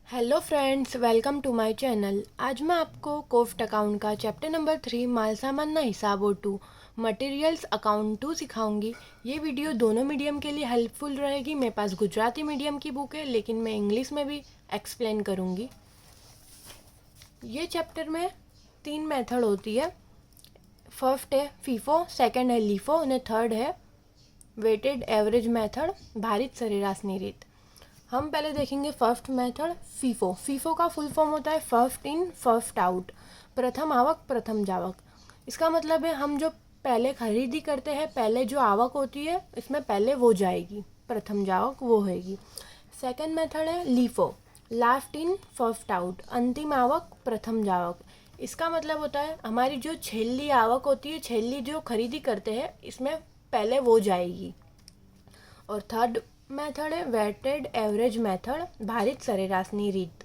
Hello friends, welcome to my channel. आज मैं आपको कोफ्ट अकाउंट का चैप्टर नंबर 3 माल सामान ना हिसाबो 2 मटेरियल्स अकाउंट 2 सिखाऊंगी। ये वीडियो दोनों मीडियम के लिए हेल्पफुल रहेगी। मेरे पास गुजराती मीडियम की बुक है, लेकिन मैं इंग्लिश में भी एक्सप्लेन करूँगी। ये चैप्टर में 3 मेथड होती है। फर्स्ट है फीफो, सेकेंड है लीफो और थर्ड है वेटेड एवरेज मेथड, भारित सरेराशनी रीत। हम पहले देखेंगे फर्स्ट मेथड फीफो। फीफो का फुल फॉर्म होता है फर्स्ट इन फर्स्ट आउट, प्रथम आवक प्रथम जावक। इसका मतलब है हम जो पहले खरीदी करते हैं, पहले जो आवक होती है इसमें पहले वो जाएगी, प्रथम जावक वो होगी। सेकंड मेथड है LIFO, last in first out, अंतिम आवक प्रथम जावक। इसका मतलब होता है हमारी जो छेली आवक होती है, छेली जो खरीदी करते हैं, इसमें पहले वो जाएगी। और थर्ड मेथड है वेटेड एवरेज मेथड, भारित सरेराशनी रीत।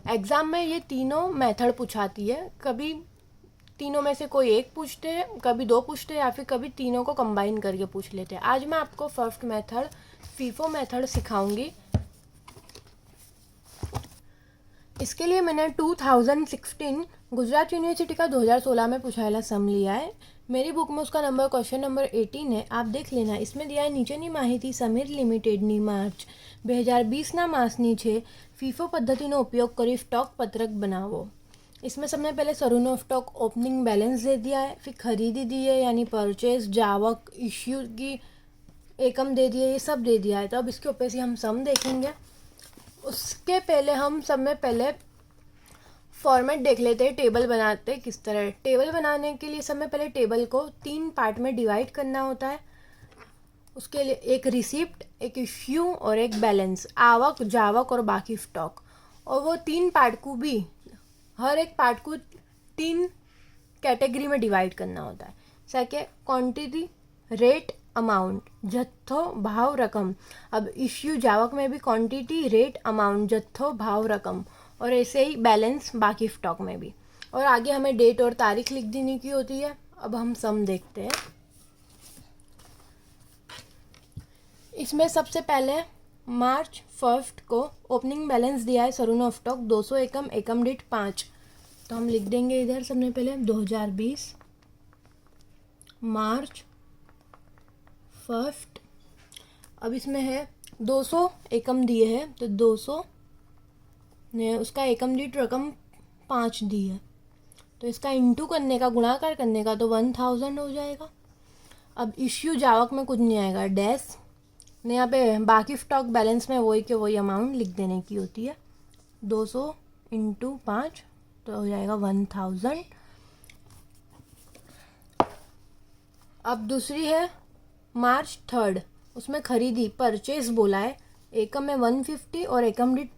एग्ज़ाम में ये तीनों मेथड पूछाती है। कभी तीनों में से कोई एक पूछते हैं, कभी दो पूछते हैं, या फिर कभी तीनों को कंबाइन करके पूछ लेते हैं। आज मैं आपको फर्स्ट मेथड फीफो मेथड सिखाऊंगी। इसके लिए मैंने 2016 गुजरात यूनिवर्सिटी का 2016 में पूछाયેला सम लिया है। मेरी बुक में उसका नंबर क्वेश्चन नंबर 18 है, आप देख लेना। इसमें दिया है નીચેની માહિતી સમીર લિમિટેડની માર્ચ 2020ના માસની છે। ફીફો પદ્ધતિનો ઉપયોગ કરી સ્ટોક પત્રક बनावो। इसमें सबने पहले सरूनो स्टॉक ओपनिंग बैलेंस दे दिया है, फिर खरीदी दी है यानी परचेज, जावक, इश्यू की एकम दे दिए, ये सब दे दिया है। तो अब इसके ऊपर से हम सम देखेंगे। उसके पहले हम सब में पहले फॉर्मेट देख लेते हैं, टेबल बनाते हैं किस तरह। टेबल बनाने के लिए सब में पहले टेबल को 3 पार्ट में डिवाइड करना होता है। उसके लिए एक रिसिप्ट, एक इश्यू और एक बैलेंस, आवक, जावक और बाकी स्टॉक। और वो 3 पार्ट को भी, हर एक पार्ट को 3 कैटेगरी में डिवाइड करना होता है। सेकेंड क्वांटिटी, रेट, अमाउंट, जत्थो, भाव, रकम। अब इश्यू जावक में भी क्वांटिटी, रेट, अमाउंट, जत्थो, भाव, रकम, और ऐसे ही बैलेंस बाकी स्टॉक में भी। और आगे हमें डेट और तारीख लिख देने की होती है। अब हम सम देखते हैं। इसमें सबसे पहले मार्च 1 को ओपनिंग बैलेंस दिया है सरूनो स्टॉक 200 एकम, एकम दीठ 5। तो हम लिख देंगे इधर सबने पहले 2020 मार्च 1। अब इसमें है 200 एकम दिए हैं, तो 200 ने उसका एकम दीठ रकम 5 दी है, तो इसका इंटू करने का, गुणाकार करने का, तो 1000 हो जाएगा। अब इश्यू जावक में कुछ नहीं आएगा, डैश ने यहाँ पे बाकी स्टॉक बैलेंस में वही के वही अमाउंट लिख देने की होती है। 200 इंटू 5 तो हो जाएगा 1000। अब दूसरी है मार्च 3, उसमें खरीदी, परचेज बोला है। एकम में 150 और एकम दीठ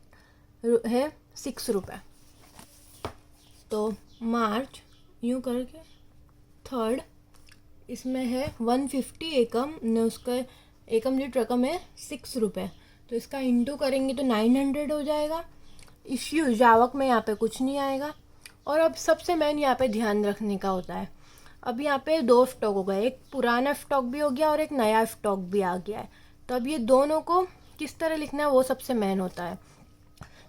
है 6 रुपये। तो मार्च यूँ करके 3, इसमें है 150 एकम ने उसका एकम दीठ रकम है 6 रुपये, तो इसका इंटू करेंगे तो 900 हो जाएगा। इश्यू जावक में यहाँ पे कुछ नहीं आएगा। और अब सबसे मेन यहाँ पे ध्यान रखने का होता है, अब यहाँ पे 2 स्टॉक हो गए, एक पुराना स्टॉक भी हो गया और एक नया स्टॉक भी आ गया है। तो अब ये दोनों को किस तरह लिखना है वो सबसे मेन होता है।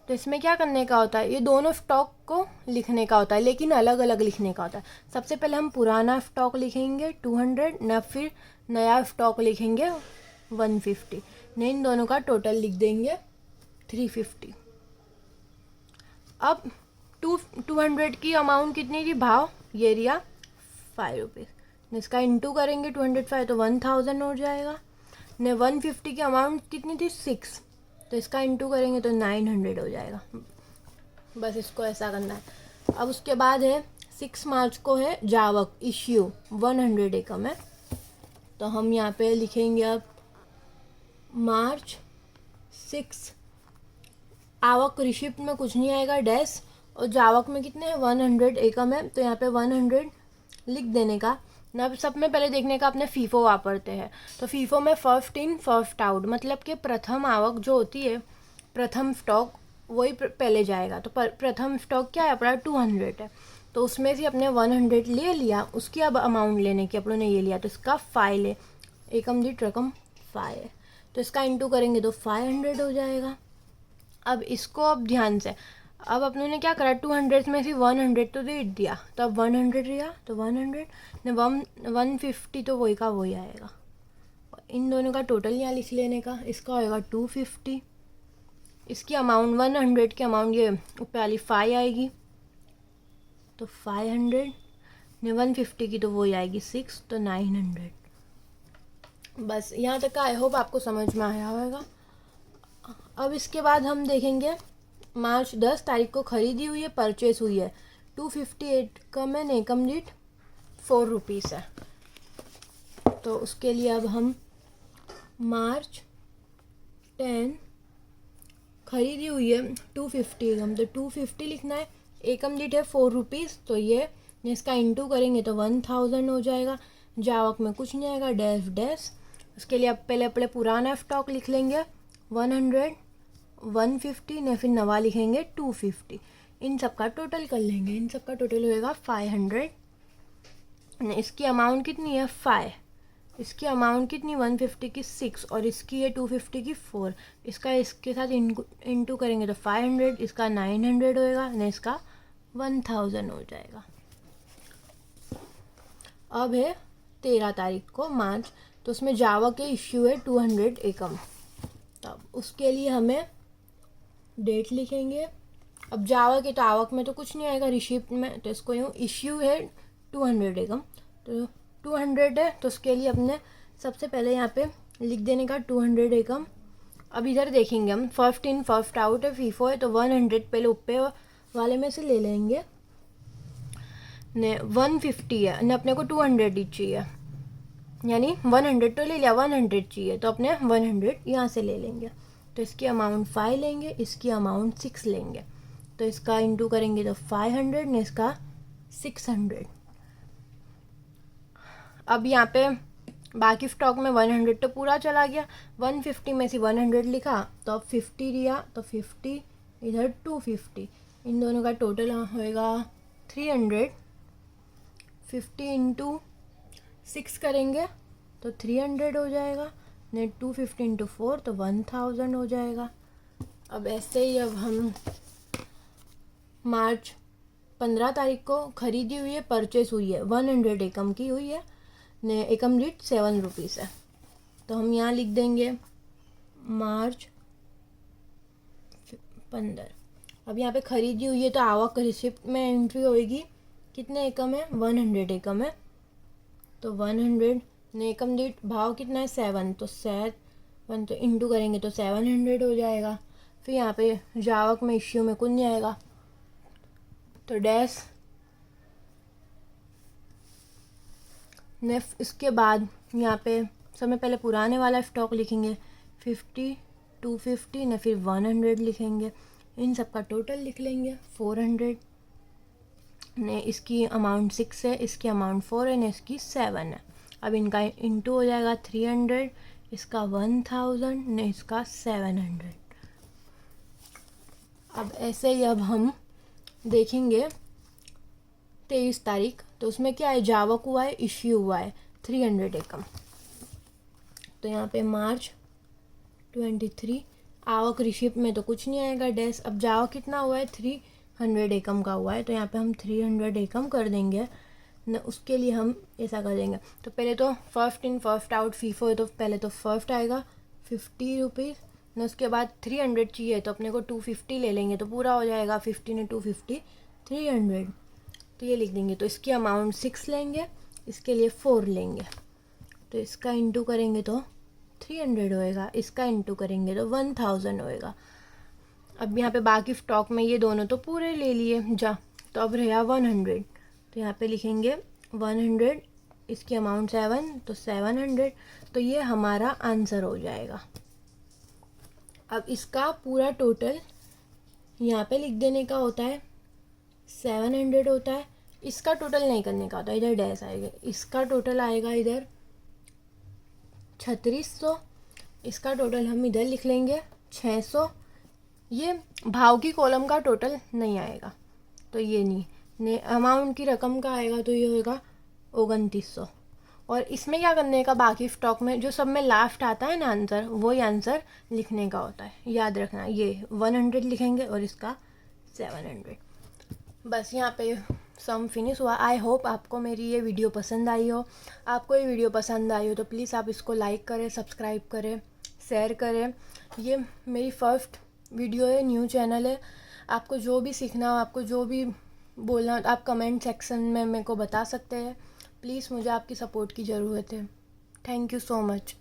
तो इसमें क्या करने का होता है, ये दोनों स्टॉक को लिखने का होता है, लेकिन अलग अलग लिखने का होता है। सबसे पहले हम पुराना स्टॉक लिखेंगे 200 न, फिर नया स्टॉक लिखेंगे 150 ने, इन दोनों का टोटल लिख देंगे 350। अब 200 की अमाउंट कितनी थी, भाव, ये रिया 5 रुपीज़। इसका इंटू करेंगे 205 तो 1000 हो जाएगा। ने 150 की अमाउंट कितनी थी 6, तो इसका इंटू करेंगे तो 900 हो जाएगा। बस इसको ऐसा करना है। अब उसके बाद है 6 मार्च को है जावक, इश्यू 100 एकम है, तो हम यहाँ पे लिखेंगे अब मार्च 6। आवक रिसिप्ट में कुछ नहीं आएगा, डैश, और जावक में कितने हैं 100 एकम है, तो यहाँ पे 100 लिख देने का ना। सब में पहले देखने का अपने फीफो वापरते हैं। तो फीफो में फर्स्ट इन फर्स्ट आउट, मतलब कि प्रथम आवक जो होती है, प्रथम स्टॉक वही पहले जाएगा। तो प्रथम स्टॉक क्या है अपना 200 है, तो उसमें से अपने 100 ले लिया, उसकी अब अमाउंट लेने की अपनों ने ये लिया, तो इसका 5 है, एकम दीठ रकम 5 है, तो इसका इंटू करेंगे तो 500 हो जाएगा। अब इसको अब ध्यान से, अब अपनों ने क्या करा, 200 में से 100 तो दे दिया, तो अब 100 लिया तो 100 ने 150 तो वही का वही आएगा। इन दोनों का टोटल यहाँ लिख लेने का, इसका होएगा 250, इसकी अमाउंट 100 की अमाउंट ये ऊपर वाली 5 आएगी, तो 500 ने 150 की तो वही आएगी 6, तो 900। बस यहाँ तक का आई होप आपको समझ में आया होगा। अब इसके बाद हम देखेंगे मार्च 10 तारीख को खरीदी हुई है, परचेस हुई है 258 का में एकम दीठ 4 रुपीज़ है। तो उसके लिए अब हम मार्च 10 खरीदी हुई है 250 एकम, तो 250 लिखना है, एकम दीठ है 4 रुपीज़, तो ये इसका इंटू करेंगे तो 1000 हो जाएगा। जावक में कुछ नहीं आएगा, डैश डैश। उसके लिए अब पहले अपने पुराना स्टॉक लिख लेंगे 100, 150 ने फिर नवा लिखेंगे 250। इन सब का टोटल कर लेंगे, इन सब का टोटल होएगा 500। इसकी अमाउंट कितनी है 5, इसकी अमाउंट कितनी 150 की 6 और इसकी है 250 की 4। इसका इसके साथ इंटू करेंगे तो 500, इसका 900 होएगा न इसका 1000 हो जाएगा। अब है 13 तारीख को मार्च, तो उसमें जावा के इश्यू है 200 एकम। तब उसके लिए हमें डेट लिखेंगे। अब जावा के तो आवक में तो कुछ नहीं आएगा, रिसिप्ट में, तो इसको यूँ इश्यू है 200 एकम, तो 200 है, तो उसके लिए अपने सबसे पहले यहाँ पे लिख देने का 200 एकम। अब इधर देखेंगे हम फर्स्ट इन फर्स्ट आउट है, फीफो है, तो 100 पहले ऊपर वाले में से ले लेंगे ने 150 है न अपने को 200 ही चाहिए, यानी 100 तो ले लिया, 100 चाहिए तो अपने 100 यहाँ से ले लेंगे। तो इसकी अमाउंट 5 लेंगे, इसकी अमाउंट 6 लेंगे, तो इसका इंटू करेंगे तो 500 ने इसका 600। अब यहाँ पे बाकी स्टॉक में 100 तो पूरा चला गया, 150 में से 100 लिखा तो अब 50 लिया, तो 50 इधर 250, इन दोनों का टोटल होएगा 300। 50 इंटू 6 करेंगे तो 300 हो जाएगा, ने 250 इंटू 4 तो 1000 हो जाएगा। अब ऐसे ही अब हम मार्च 15 तारीख को खरीदी हुई है, परचेस हुई है 100 एकम की हुई है, ने एकम रेट 7 रुपीज़ है, तो हम यहाँ लिख देंगे मार्च 15। अब यहाँ पे खरीदी हुई है तो आवक रिसिप्ट में एंट्री होएगी, कितने एकम है 100 एकम है, तो 100 ने एकम दीठ भाव कितना है 7, तो 7 तो इंटू करेंगे तो 700 हो जाएगा। फिर यहाँ पे जावक में इश्यू में कुछ नहीं आएगा, तो डैश ने इसके बाद यहाँ पे समय पहले पुराने वाला स्टॉक लिखेंगे 50, 250 ने फिर 100 लिखेंगे, इन सब का टोटल लिख लेंगे 400 ने, इसकी अमाउंट 6 है, इसकी अमाउंट 4 है, ने इसकी 7 है। अब इनका इंटू हो जाएगा 300, इसका 1000 ने इसका 700। अब ऐसे ही अब हम देखेंगे 23 तारीख, तो उसमें क्या है जावक हुआ है, इश्यू हुआ है 300 एकम, तो यहाँ पे मार्च 23 आवक रिसिप्ट में तो कुछ नहीं आएगा डैश। अब जावक कितना हुआ है 300 एकम का हुआ है, तो यहाँ पे हम 300 एकम कर देंगे न, उसके लिए हम ऐसा कर देंगे, तो पहले तो first in first out FIFO है, तो पहले तो फर्स्ट आएगा 50 रुपीज़ न, उसके बाद 300 चाहिए तो अपने को 250 ले लेंगे, तो पूरा हो जाएगा 50 ने 250 300, तो ये लिख देंगे। तो इसकी अमाउंट 6 लेंगे, इसके लिए 4 लेंगे, तो इसका इंटू करेंगे तो 300 होएगा, इसका इंटू करेंगे तो 1000 होएगा। अब यहाँ पे बाकी स्टॉक में ये दोनों तो पूरे ले लिए जा, तो अब रहा 100, तो यहाँ पे लिखेंगे 100, इसकी अमाउंट 7 तो 700, तो ये हमारा आंसर हो जाएगा। अब इसका पूरा टोटल यहाँ पे लिख देने का होता है 700 होता है, इसका टोटल नहीं करने का होता, इधर डैश आएगा, इसका टोटल आएगा इधर 3600, इसका टोटल हम इधर लिख लेंगे 600। ये भाव की कॉलम का टोटल नहीं आएगा, तो ये नहीं ने अमाउंट की रकम का आएगा, तो ये होगा 2900। और इसमें क्या करने का, बाकी स्टॉक में जो सब में लास्ट आता है ना आंसर, वही आंसर लिखने का होता है, याद रखना। ये 100 लिखेंगे और इसका 700। बस यहाँ पे सम फिनिश हुआ। आई होप आपको मेरी ये वीडियो पसंद आई हो। आपको ये वीडियो पसंद आई हो तो प्लीज़ आप इसको लाइक करें, सब्सक्राइब करें, शेयर करें। ये मेरी फर्स्ट वीडियो है, न्यू चैनल है। आपको जो भी सीखना हो, आपको जो भी बोलना हो, आप कमेंट सेक्शन में मेरे को बता सकते हैं। प्लीज़ मुझे आपकी सपोर्ट की ज़रूरत है। Thank you so much.